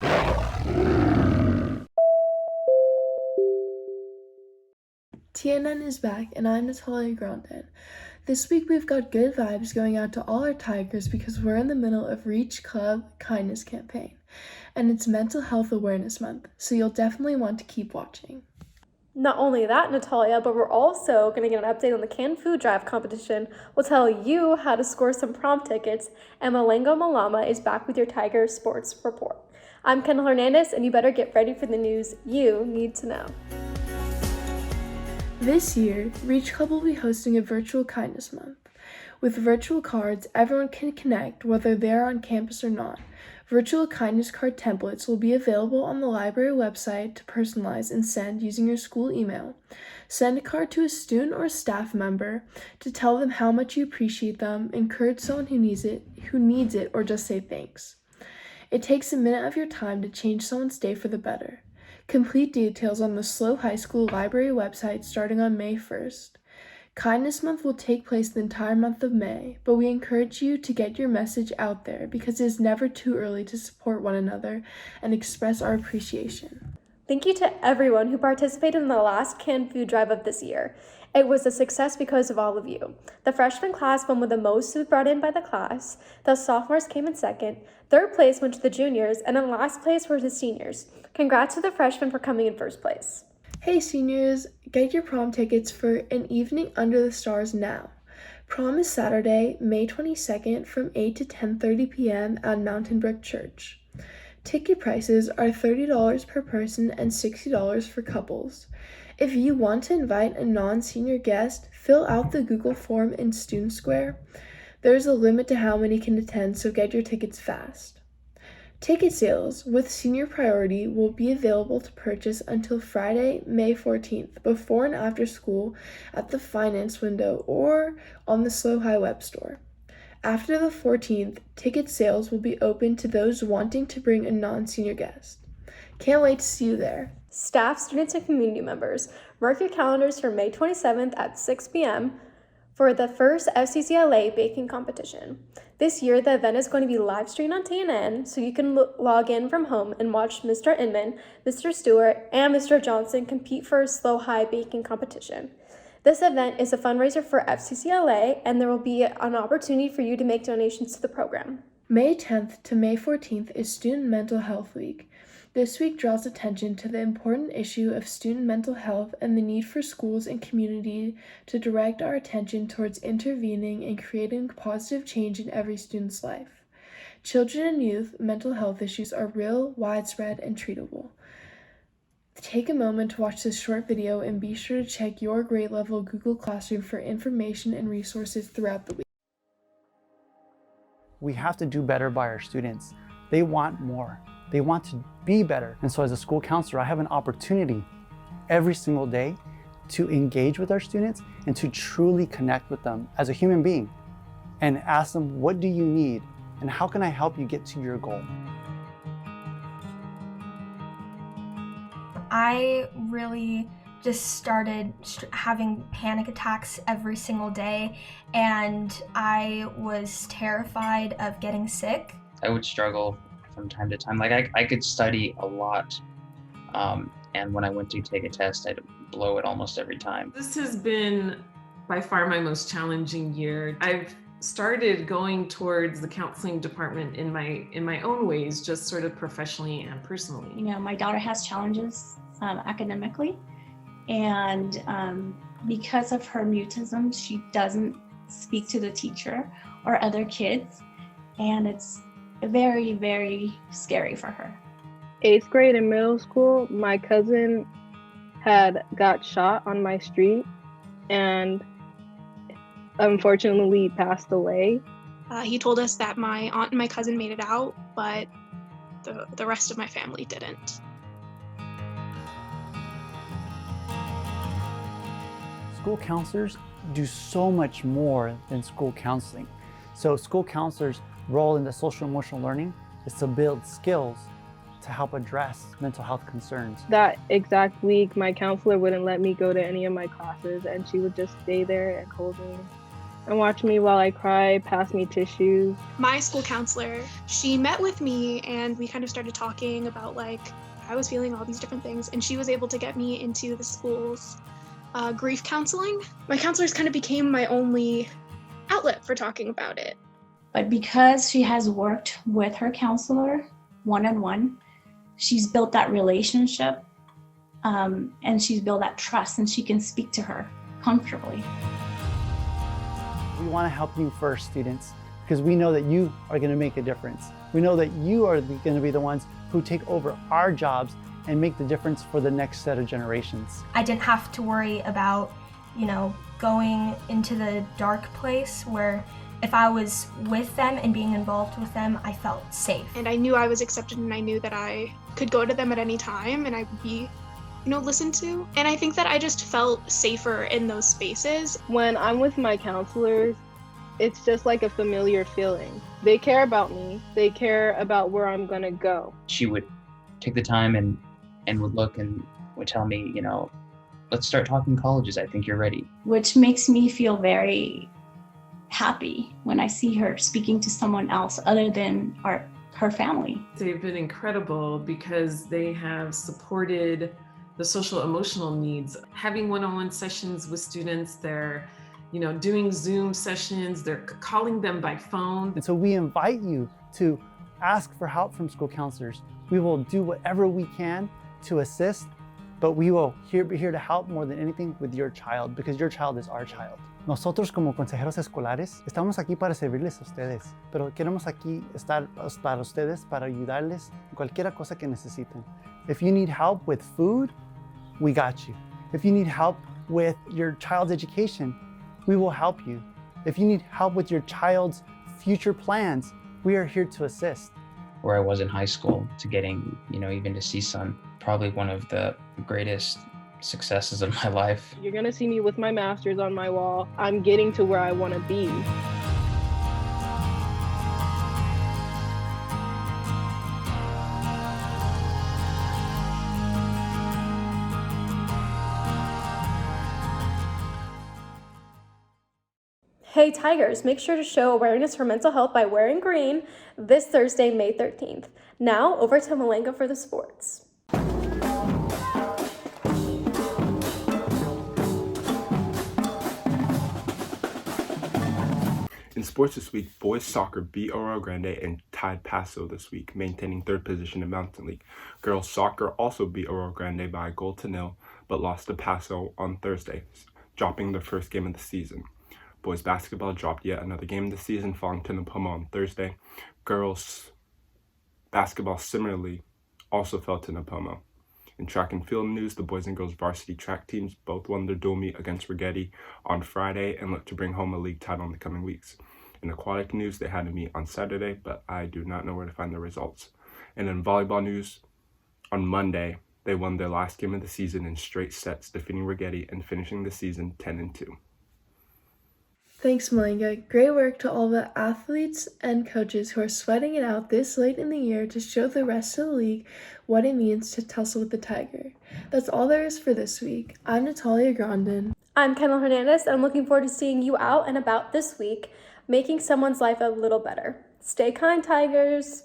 TNN is back, and I'm Natalia Grondin. This week we've got good vibes going out to all our Tigers because we're in the middle of Reach Club Kindness Campaign, and it's Mental Health Awareness Month, so you'll definitely want to keep watching. Not only that, Natalia, but we're also going to get an update on the canned food drive competition. We'll tell you how to score some prom tickets, and Malengo Malama is back with your Tiger Sports Report. I'm Kyndal Hernandez, and you better get ready for the news you need to know. This year, Reach Club will be hosting a virtual kindness month. With virtual cards, everyone can connect whether they're on campus or not. Virtual kindness card templates will be available on the library website to personalize and send using your school email. Send a card to a student or a staff member to tell them how much you appreciate them, encourage someone who needs it, or just say thanks. It takes a minute of your time to change someone's day for the better. Complete details on the SLO High School library website starting on May 1st. Kindness Month will take place the entire month of May, but we encourage you to get your message out there because it is never too early to support one another and express our appreciation. Thank you to everyone who participated in the last canned food drive of this year. It was a success because of all of you. The freshman class won with the most food brought in by the class. The sophomores came in second. Third place went to the juniors, and in last place were the seniors. Congrats to the freshmen for coming in first place. Hey seniors, get your prom tickets for An Evening Under the Stars now. Prom is Saturday, May 22nd from 8 to 10:30 p.m. at Mountain Brook Church. Ticket prices are $30 per person and $60 for couples. If you want to invite a non-senior guest, fill out the Google form in Student Square. There's a limit to how many can attend, so get your tickets fast. Ticket sales with senior priority will be available to purchase until Friday, May 14th, before and after school at the finance window or on the SLO High web store. After the 14th, ticket sales will be open to those wanting to bring a non-senior guest. Can't wait to see you there. Staff, students, and community members, mark your calendars for May 27th at 6 p.m. for the first FCCLA baking competition. This year, the event is going to be live streamed on TNN, so you can log in from home and watch Mr. Inman, Mr. Stewart, and Mr. Johnson compete for a SLO High baking competition. This event is a fundraiser for FCCLA, and there will be an opportunity for you to make donations to the program. May 10th to May 14th is Student Mental Health Week. This week draws attention to the important issue of student mental health and the need for schools and community to direct our attention towards intervening and creating positive change in every student's life. Children and youth mental health issues are real, widespread, and treatable. Take a moment to watch this short video and be sure to check your grade level Google Classroom for information and resources throughout the week. We have to do better by our students. They want more. They want to be better. And so as a school counselor, I have an opportunity every single day to engage with our students and to truly connect with them as a human being and ask them, what do you need? And how can I help you get to your goal? I really just started having panic attacks every single day, and I was terrified of getting sick. I would struggle from time to time. Like I could study a lot, and when I went to take a test, I'd blow it almost every time. This has been by far my most challenging year. I've started going towards the counseling department in my own ways, just sort of professionally and personally. You know, my daughter has challenges academically, and because of her mutism, she doesn't speak to the teacher or other kids, and it's very, very scary for her. 8th grade in middle school, my cousin got shot on my street and unfortunately passed away. He told us that my aunt and my cousin made it out, but the rest of my family didn't. School counselors do so much more than school counseling. So school counselors' role in the social emotional learning is to build skills to help address mental health concerns. That exact week, my counselor wouldn't let me go to any of my classes, and she would just stay there and hold me and watch me while I cry, pass me tissues. My school counselor, she met with me and we kind of started talking about like I was feeling all these different things, and she was able to get me into the school's grief counseling. My counselors kind of became my only outlet for talking about it. But because she has worked with her counselor one-on-one, she's built that relationship and she's built that trust, and she can speak to her comfortably. We want to help you first, students, because we know that you are going to make a difference. We know that you are going to be the ones who take over our jobs and make the difference for the next set of generations. I didn't have to worry about, going into the dark place where if I was with them and being involved with them, I felt safe. And I knew I was accepted, and I knew that I could go to them at any time and I would be, listened to. And I think that I just felt safer in those spaces. When I'm with my counselors, it's just like a familiar feeling. They care about me. They care about where I'm gonna go. She would take the time and would look and would tell me, let's start talking colleges. I think you're ready. Which makes me feel very happy when I see her speaking to someone else other than her family. They've been incredible because they have supported the social emotional needs. Having one-on-one sessions with students, they're doing Zoom sessions, they're calling them by phone. And so we invite you to ask for help from school counselors. We will do whatever we can to assist, but we will be here to help more than anything with your child, because your child is our child. Nosotros como consejeros escolares estamos aquí para servirles a ustedes, pero queremos aquí estar para ustedes, para ayudarles en cualquier cosa que necesiten. If you need help with food, we got you. If you need help with your child's education, we will help you. If you need help with your child's future plans, we are here to assist. Where I was in high school to getting, even to CSUN, probably one of the greatest successes of my life. You're gonna see me with my master's on my wall. I'm getting to where I wanna be. Hey Tigers, make sure to show awareness for mental health by wearing green this Thursday, May 13th. Now, over to Malenga for the sports. In sports this week, boys soccer beat Oro Grande and tied Paso this week, maintaining third position in Mountain League. Girls soccer also beat Oro Grande by a goal to nil, but lost to Paso on Thursday, dropping their first game of the season. Boys basketball dropped yet another game of the season, falling to Napoma on Thursday. Girls basketball similarly also fell to Napoma. In track and field news, the boys and girls varsity track teams both won their dual meet against Rigetti on Friday and look to bring home a league title in the coming weeks. In aquatic news, they had a meet on Saturday, but I do not know where to find the results. And in volleyball news, on Monday, they won their last game of the season in straight sets, defeating Rigetti and finishing the season 10-2. Thanks, Malenga. Great work to all the athletes and coaches who are sweating it out this late in the year to show the rest of the league what it means to tussle with the Tiger. That's all there is for this week. I'm Natalia Grondin. I'm Kyndal Hernandez, and I'm looking forward to seeing you out and about this week, making someone's life a little better. Stay kind, Tigers!